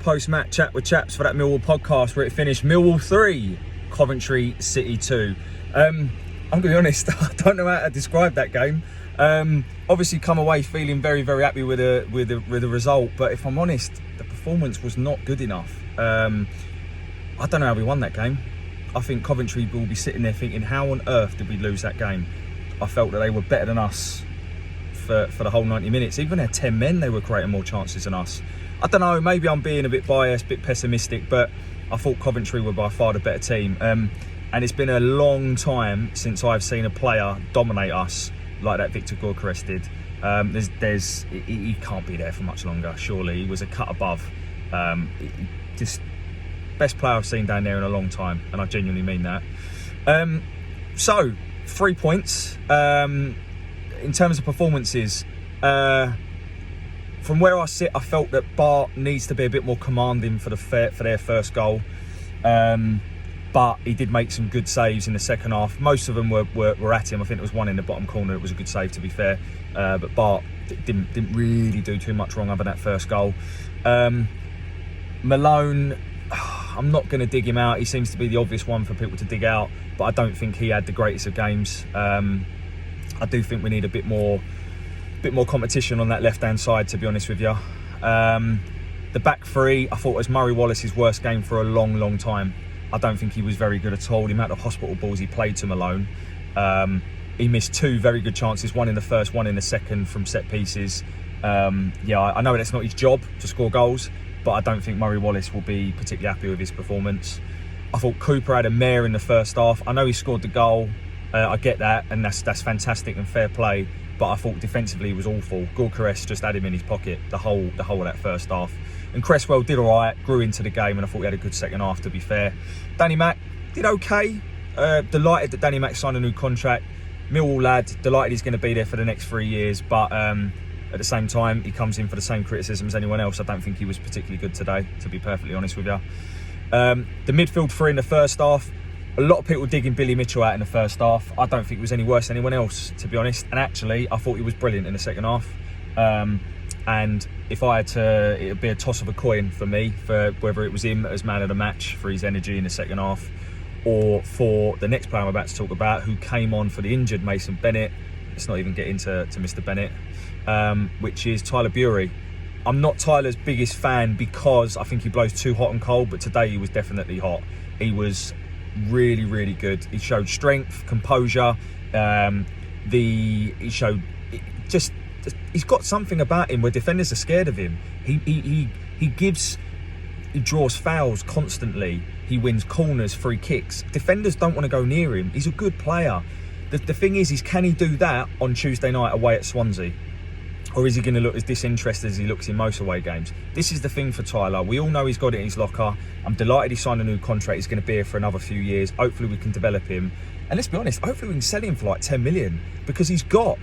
post-match chat with chaps for that Millwall podcast where it finished Millwall 3, Coventry City 2. I'm going to be honest, I don't know how to describe that game. Obviously come away feeling very, very happy with the result, but if I'm honest, the performance was not good enough. I don't know how we won that game. I think Coventry will be sitting there thinking, how on earth did we lose that game? I felt that they were better than us for the whole 90 minutes. Even their 10 men, they were creating more chances than us. I don't know, maybe I'm being a bit biased, a bit pessimistic, but I thought Coventry were by far the better team. And it's been a long time since I've seen a player dominate us like that Victor Gyökeres did. He can't be there for much longer, surely. He was a cut above. Just best player I've seen down there in a long time, and I genuinely mean that. So, 3 points. In terms of performances, from where I sit, I felt that Bart needs to be a bit more commanding for their first goal. But he did make some good saves in the second half. Most of them were at him. I think there was one in the bottom corner that was a good save, to be fair. But Bart didn't really do too much wrong other than that first goal. Malone, I'm not going to dig him out. He seems to be the obvious one for people to dig out, but I don't think he had the greatest of games. I do think we need a bit more competition on that left-hand side, to be honest with you. The back three, I thought was Murray Wallace's worst game for a long, long time. I don't think he was very good at all. The amount of hospital balls he played to Malone. He missed two very good chances, one in the first, one in the second from set pieces. I know that's not his job to score goals, but I don't think Murray Wallace will be particularly happy with his performance. I thought Cooper had a mare in the first half. I know he scored the goal. I get that, and that's fantastic and fair play. But I thought defensively he was awful. Gyökeres just had him in his pocket the whole of that first half. And Cresswell did all right, grew into the game, and I thought he had a good second half, to be fair. Danny Mac did okay. Delighted that Danny Mac signed a new contract. Millwall lad, delighted he's going to be there for the next 3 years. But at the same time, he comes in for the same criticism as anyone else. I don't think he was particularly good today, to be perfectly honest with you. The midfield three in the first half, a lot of people digging Billy Mitchell out in the first half. I don't think it was any worse than anyone else, to be honest. And actually, I thought he was brilliant in the second half. And if I had to, it would be a toss of a coin for me, for whether it was him as man of the match for his energy in the second half, or for the next player I'm about to talk about, who came on for the injured Mason Bennett. Let's not even get into Mr. Bennett, which is Tyler Bury. I'm not Tyler's biggest fan because I think he blows too hot and cold, but today he was definitely hot. He was really, really good. He showed strength, composure. He's got something about him where defenders are scared of him. He draws fouls constantly. He wins corners, free kicks. Defenders don't want to go near him. He's a good player. The thing is can he do that on Tuesday night away at Swansea? Or is he going to look as disinterested as he looks in most away games? This is the thing for Tyler. We all know he's got it in his locker. I'm delighted he signed a new contract. He's going to be here for another few years. Hopefully we can develop him. And let's be honest, hopefully we can sell him for like 10 million because he's got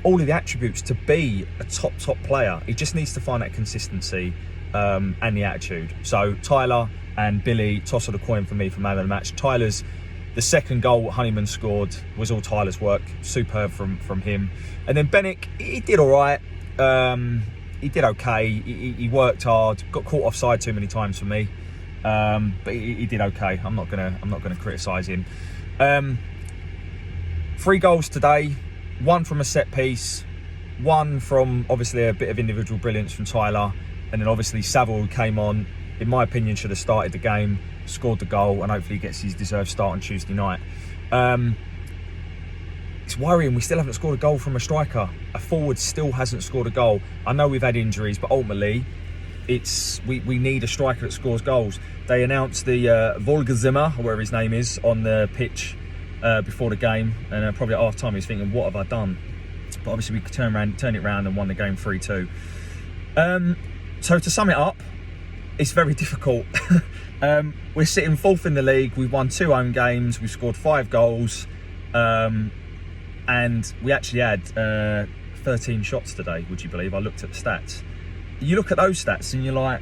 all of the attributes to be a top player. He just needs to find that consistency and the attitude. So Tyler and Billy, toss of the coin for me for man of the match. The second goal Honeyman scored was all Tyler's work. Superb from him. And then Bennett, he did all right. He did okay. He worked hard. Got caught offside too many times for me. But he did okay. I'm not gonna criticise him. 3 goals today. 1 from a set piece. 1 from obviously a bit of individual brilliance from Tyler. And then obviously Saville, who came on, in my opinion, should have started the game, scored the goal, and hopefully gets his deserved start on Tuesday night. It's worrying we still haven't scored a goal from a striker. A forward still hasn't scored a goal. I know we've had injuries, but ultimately we need a striker that scores goals. They announced the Volgazimmer, or whatever his name is, on the pitch before the game, and probably at half time he's thinking, what have I done? But obviously we turned it around and won the game 3-2. So to sum it up, it's very difficult. We're sitting 4th in the league. We've won 2 home games. We've scored 5 goals. And we actually had 13 shots today, would you believe? I looked at the stats. You look at those stats and you're like,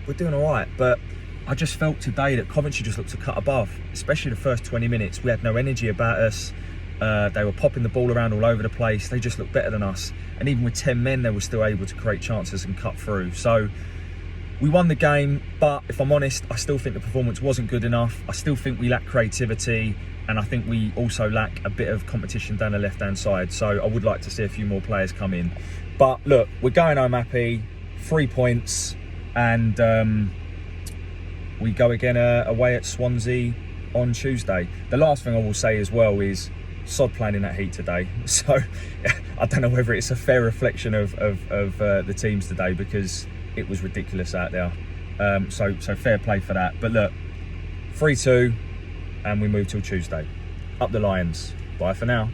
we're doing all right. But I just felt today that Coventry just looked a cut above, especially the first 20 minutes. We had no energy about us. They were popping the ball around all over the place. They just looked better than us. And even with 10 men, they were still able to create chances and cut through. So we won the game, but if I'm honest, I still think the performance wasn't good enough. I still think we lack creativity, and I think we also lack a bit of competition down the left-hand side. So I would like to see a few more players come in. But look, we're going home happy, 3 points, and we go again away at Swansea on Tuesday. The last thing I will say as well is sod playing in that heat today. So I don't know whether it's a fair reflection of the teams today, because it was ridiculous out there. So fair play for that. But look, 3-2, and we move till Tuesday. Up the Lions. Bye for now.